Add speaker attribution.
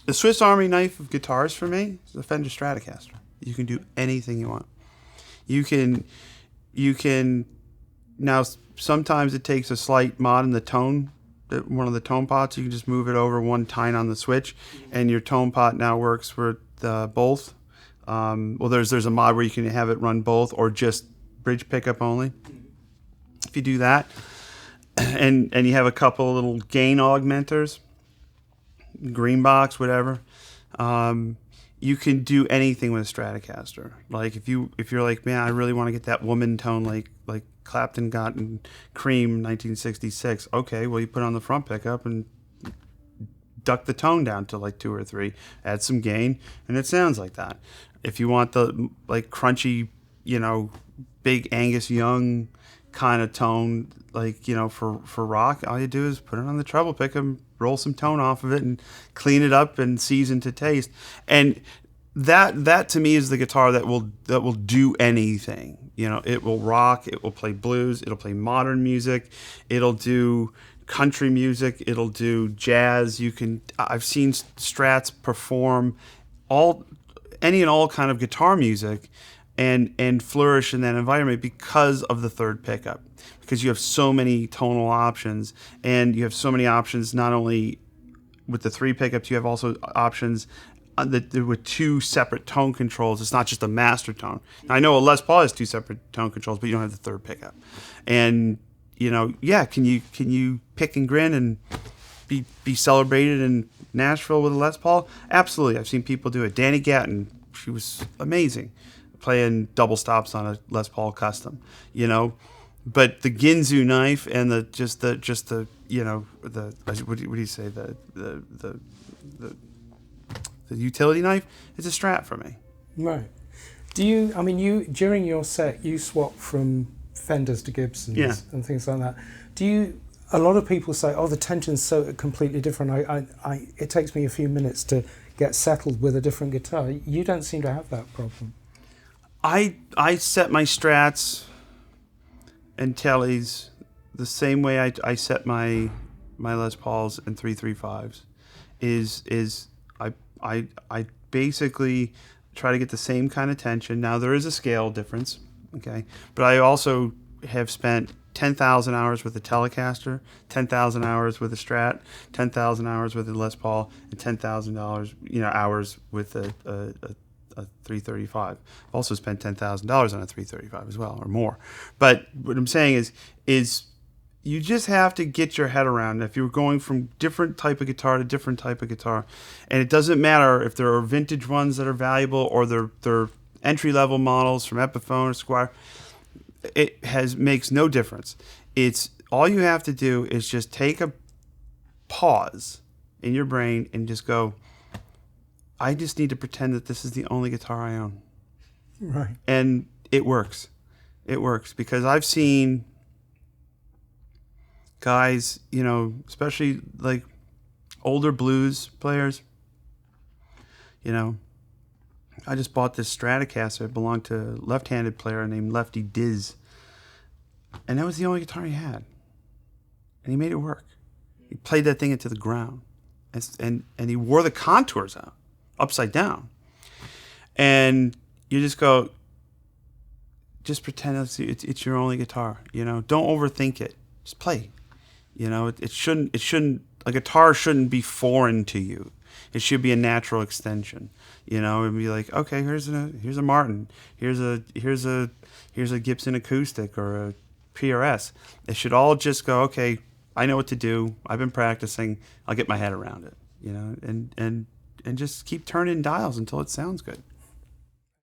Speaker 1: The Swiss Army knife of guitars for me is the Fender Stratocaster. You can do anything you want. You can now. Sometimes it takes a slight mod in the tone. One of the tone pots, you can just move it over one tine on the switch, and your tone pot now works with both. Well, there's a mod where you can have it run both or just bridge pickup only. If you do that, and you have a couple of little gain augmenters, green box, whatever, you can do anything with a Stratocaster. Like if you're like, man, I really want to get that woman tone like Clapton got in Cream 1966. Okay, well you put on the front pickup and duck the tone down to like 2 or 3, add some gain, and it sounds like that. If you want the like crunchy, big Angus Young kind of tone, like for rock, all you do is put it on the treble pickup, roll some tone off of it, and clean it up and season to taste. And that to me is the guitar that will do anything. It will rock, it will play blues, it'll play modern music, it'll do country music, it'll do jazz. I've seen Strats perform any and all kind of guitar music and flourish in that environment because of the third pickup. Because you have so many tonal options, and you have so many options not only with the 3 pickups, you have also options with 2 separate tone controls. It's not just a master tone. Now, I know a Les Paul has 2 separate tone controls, but you don't have the third pickup. And can you pick and grin and be celebrated in Nashville with a Les Paul? Absolutely. I've seen people do it. Danny Gatton, she was amazing playing double stops on a Les Paul custom. But the Ginzu knife and the what do you say, the utility knife is a Strat for me.
Speaker 2: Right. You during your set you swap from Fenders to Gibsons and things like that. A lot of people say, oh, the tension's so completely different. It takes me a few minutes to get settled with a different guitar. You don't seem to have that problem.
Speaker 1: I set my Strats and Tellys the same way I set my Les Pauls and 335s. I basically try to get the same kind of tension. Now there is a scale difference, okay, but I also have spent 10,000 hours with a Telecaster, 10,000 hours with a Strat, 10,000 hours with a Les Paul, and 10,000 hours with a 335. I've also spent $10,000 on a 335 as well, or more. But what I'm saying is you just have to get your head around if you're going from different type of guitar to different type of guitar, and it doesn't matter if there are vintage ones that are valuable or they're entry-level models from Epiphone or Squier. It makes no difference. It's all you have to do is just take a pause in your brain and just go, I just need to pretend that this is the only guitar I own.
Speaker 2: Right.
Speaker 1: And it works. It works because I've seen guys, especially like older blues players, I just bought this Stratocaster. It belonged to a left-handed player named Lefty Diz. And that was the only guitar he had. And he made it work. He played that thing into the ground. And he wore the contours out, upside down. And you just go, just pretend it's your only guitar. Don't overthink it. Just play. It shouldn't, a guitar shouldn't be foreign to you. It should be a natural extension, and be like, okay, here's a Martin, here's a Gibson acoustic or a PRS. It should all just go, okay, I know what to do. I've been practicing. I'll get my head around it, and just keep turning dials until it sounds good.